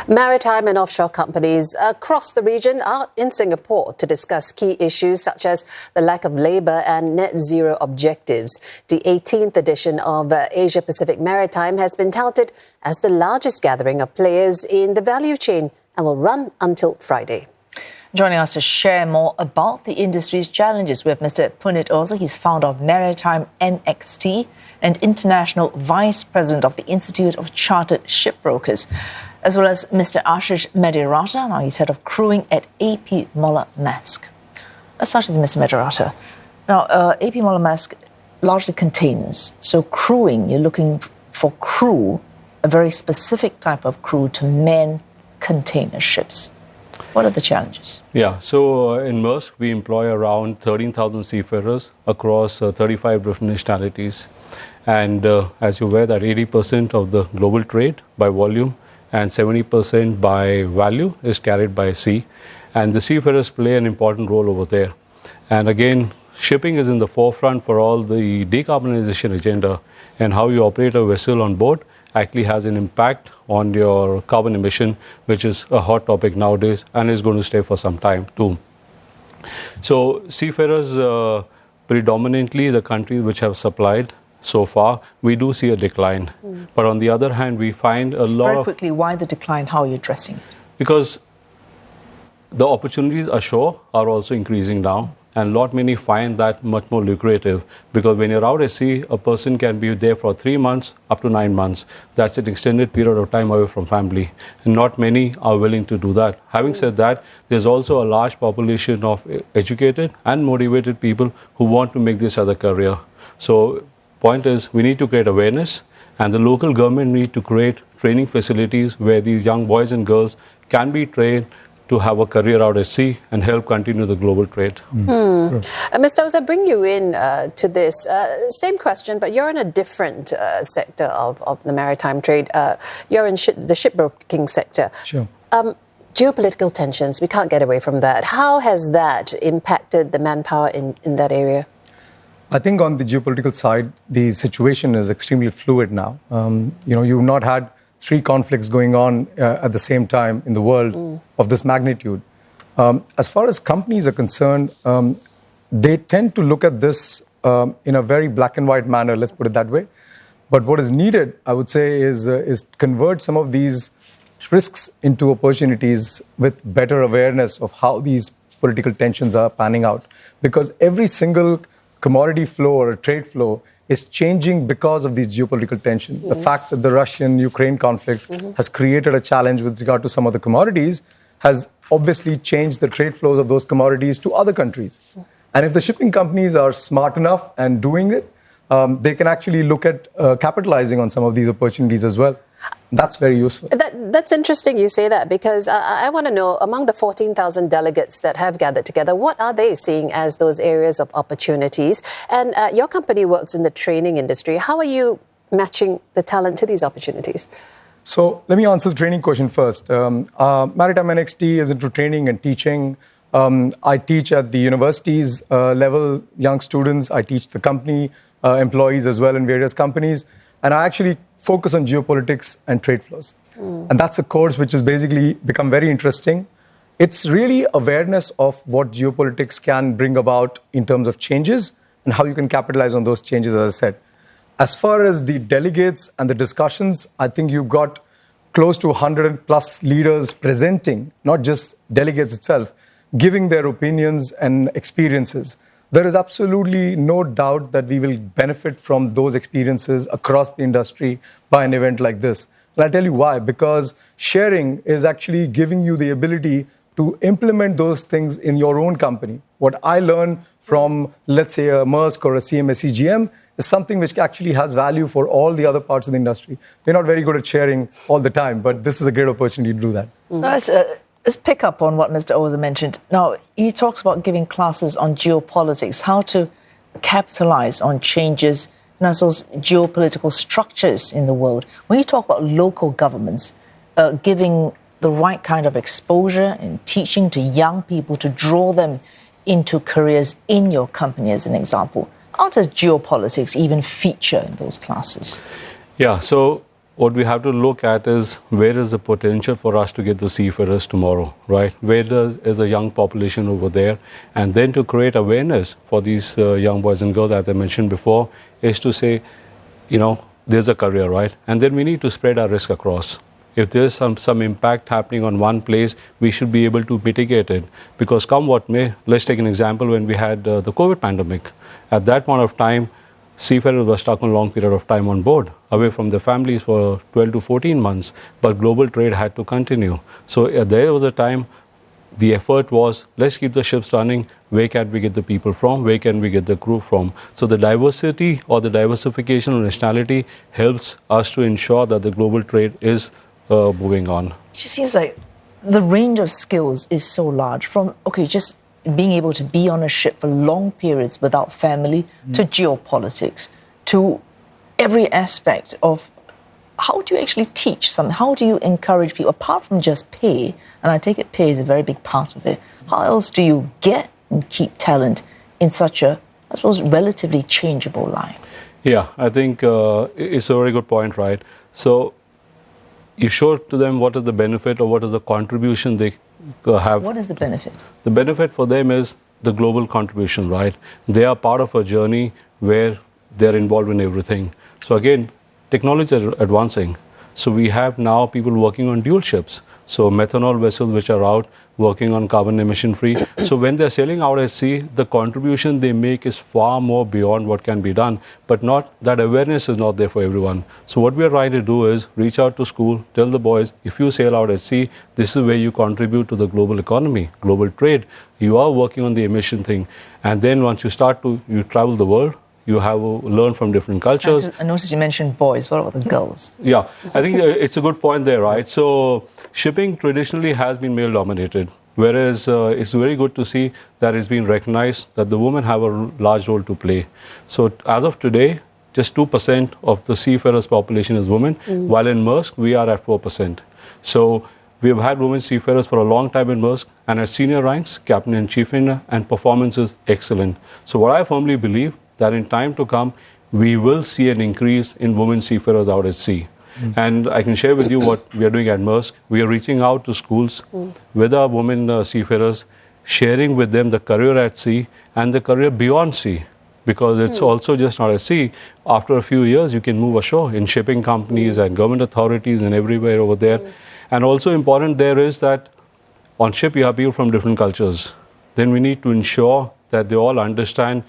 Maritime and offshore companies across the region are in Singapore to discuss key issues such as the lack of labour and net zero objectives. The 18th edition of Asia Pacific Maritime has been touted as the largest gathering of players in the value chain and will run until Friday. Joining us to share more about the industry's challenges, we have Mr. Punit Oza. He's founder of Maritime NXT and International Vice President of the Institute of Chartered Shipbrokers, as well as Mr. Ashish Mediratta. Now he's head of crewing at AP Moller Maersk. Let's start with Mr. Mediratta. Now, AP Moller Maersk, largely containers. So crewing, you're looking for crew, a very specific type of crew to man container ships. What are the challenges? Yeah, so in Maersk, we employ around 13,000 seafarers across 35 different nationalities. And as you're aware, that 80% of the global trade by volume and 70% by value is carried by sea. And the seafarers play an important role over there. And again, shipping is in the forefront for all the decarbonization agenda, and how you operate a vessel on board actually has an impact on your carbon emission, which is a hot topic nowadays and is going to stay for some time too. So seafarers, predominantly the countries which have supplied so far, we do see a decline. But on the other hand, we find a lot Very quickly, why the decline? How are you addressing? Because the opportunities ashore are also increasing now. And lot many find that much more lucrative, because when you're out at sea, a person can be there for 3 months up to 9 months. That's an extended period of time away from family. And not many are willing to do that. Having said that, there's also a large population of educated and motivated people who want to make this as a career. So point is, we need to create awareness, and the local government need to create training facilities where these young boys and girls can be trained to have a career out at sea and help continue the global trade. Sure. Mr. Oza, bring you in to this. Same question, but you're in a different sector of the maritime trade. You're in the shipbroking sector. Sure. Geopolitical tensions, we can't get away from that. How has that impacted the manpower in that area? I think on the geopolitical side, the situation is extremely fluid now. You've not had 3 conflicts going on at the same time in the world of this magnitude. As far as companies are concerned, they tend to look at this in a very black and white manner, let's put it that way. But what is needed, I would say, is convert some of these risks into opportunities with better awareness of how these political tensions are panning out. Because every single commodity flow or a trade flow is changing because of these geopolitical tensions. The fact that the Russian-Ukraine conflict has created a challenge with regard to some of the commodities has obviously changed the trade flows of those commodities to other countries. And if the shipping companies are smart enough and doing it, they can actually look at capitalizing on some of these opportunities as well. That's very useful. That's interesting you say that, because I want to know, among the 14,000 delegates that have gathered together, what are they seeing as those areas of opportunities? And your company works in the training industry. How are you matching the talent to these opportunities? So let me answer the training question first. Maritime NXT is into training and teaching. I teach at the universities level, young students. I teach the company employees as well in various companies. And I actually focus on geopolitics and trade flows. And that's a course which has basically become very interesting. It's really awareness of what geopolitics can bring about in terms of changes and how you can capitalize on those changes, as I said. As far as the delegates and the discussions, I think you've got close to 100 plus leaders presenting, not just delegates itself, giving their opinions and experiences. There is absolutely no doubt that we will benefit from those experiences across the industry by an event like this. And I'll tell you why. Because sharing is actually giving you the ability to implement those things in your own company. What I learn from, let's say, a Maersk or a CMA CGM is something which actually has value for all the other parts of the industry. We're not very good at sharing all the time, but this is a great opportunity to do that. Let's pick up on what Mr. Oza mentioned. Now, he talks about giving classes on geopolitics, how to capitalize on changes in those geopolitical structures in the world. When you talk about local governments giving the right kind of exposure and teaching to young people to draw them into careers in your company, as an example, how does geopolitics even feature in those classes? Yeah, so what we have to look at is where is the potential for us to get the seafarers tomorrow, right? Where is a young population over there? And then to create awareness for these young boys and girls, as I mentioned before, is to say, there's a career, right? And then we need to spread our risk across. If there's some impact happening on one place, we should be able to mitigate it. Because come what may, let's take an example when we had the COVID pandemic. At that point of time, seafarers were stuck on a long period of time on board, away from their families for 12 to 14 months, but global trade had to continue. So there was a time the effort was, let's keep the ships running, where can we get the people from, where can we get the crew from? So the diversity or the diversification of nationality helps us to ensure that the global trade is moving on. It just seems like the range of skills is so large, from, just being able to be on a ship for long periods without family, to geopolitics, to every aspect of how do you actually teach something? How do you encourage people, apart from just pay, and I take it pay is a very big part of it, how else do you get and keep talent in such a, I suppose, relatively changeable line? Yeah, I think it's a very good point, right? So you show to them what is the benefit or what is the contribution they have. What is the benefit? The benefit for them is the global contribution, right? They are part of a journey where they're involved in everything. So again, technology is advancing. So we have now people working on dual ships. So methanol vessels which are out working on carbon emission free. So when they're sailing out at sea, the contribution they make is far more beyond what can be done. But not that awareness is not there for everyone. So what we are trying to do is reach out to school, tell the boys, if you sail out at sea, this is where you contribute to the global economy, global trade. You are working on the emission thing. And then once you you travel the world, you have learned from different cultures. I noticed you mentioned boys. What about the girls? Yeah, I think it's a good point there, right? So shipping traditionally has been male-dominated, whereas it's very good to see that it's been recognized that the women have a large role to play. So as of today, just 2% of the seafarers' population is women, while in Maersk, we are at 4%. So we have had women seafarers for a long time in Maersk, and at senior ranks, captain and chief engineer, and performance is excellent. So what I firmly believe that in time to come, we will see an increase in women seafarers out at sea. And I can share with you what we are doing at Maersk. We are reaching out to schools with our women seafarers, sharing with them the career at sea and the career beyond sea. Because it's also just not at sea. After a few years, you can move ashore in shipping companies and government authorities and everywhere over there. And also important there is that on ship you have people from different cultures. Then we need to ensure that they all understand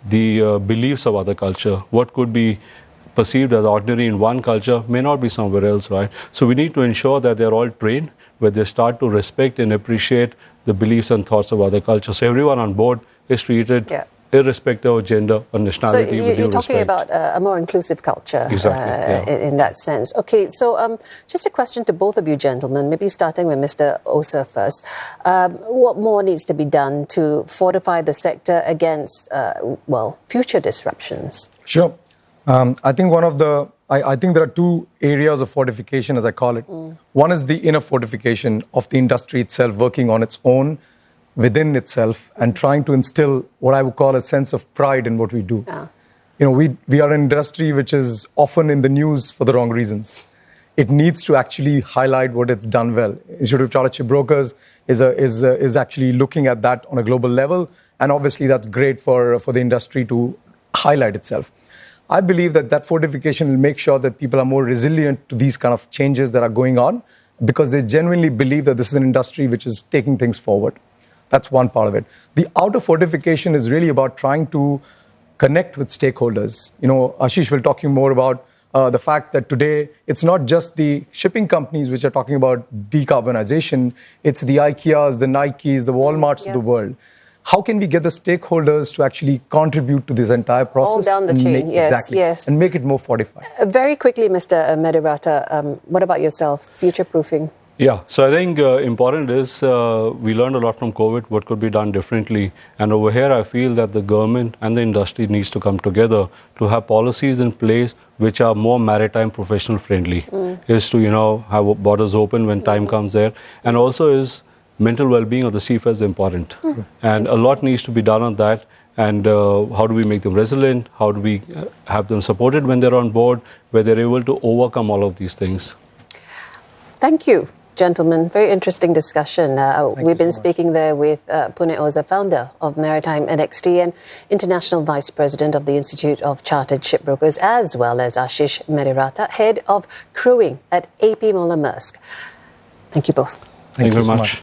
the beliefs of other culture. What could be perceived as ordinary in one culture may not be somewhere else, right? So we need to ensure that they're all trained, where they start to respect and appreciate the beliefs and thoughts of other cultures. So everyone on board is treated irrespective of gender or nationality. So you're talking about a more inclusive culture in that sense. Okay, so just a question to both of you gentlemen, maybe starting with Mr. Oza first. What more needs to be done to fortify the sector against, future disruptions? Sure. I think I think there are two areas of fortification, as I call it. One is the inner fortification of the industry itself, working on its own, within itself, and trying to instill what I would call a sense of pride in what we do. We are an industry which is often in the news for the wrong reasons. It needs to actually highlight what it's done well. Institute of Chartered Shipbrokers is actually looking at that on a global level, and obviously that's great for the industry to highlight itself. I believe that fortification will make sure that people are more resilient to these kind of changes that are going on, because they genuinely believe that this is an industry which is taking things forward. That's one part of it. The outer fortification is really about trying to connect with stakeholders. Ashish will talk to you more about the fact that today it's not just the shipping companies which are talking about decarbonization, it's the IKEAs, the Nikes, the Walmarts of the world. How can we get the stakeholders to actually contribute to this entire process? All down the chain, yes. And make it more fortified. Very quickly, Mr. Mediratta, what about yourself, future-proofing? Yeah, so I think important is we learned a lot from COVID, what could be done differently. And over here, I feel that the government and the industry needs to come together to have policies in place which are more maritime professional friendly. Is to, have borders open when time comes there. And also is mental well-being of the seafarers important. And a lot needs to be done on that. and how do we make them resilient? How do we have them supported when they're on board, where they're able to overcome all of these things? Thank you, gentlemen. Very interesting discussion. We've been speaking there with Punit Oza, founder of Maritime NXT and International Vice President of the Institute of Chartered Shipbrokers, as well as Ashish Mediratta, Head of Crewing at AP Moller Maersk. Thank you both. Thank you very much.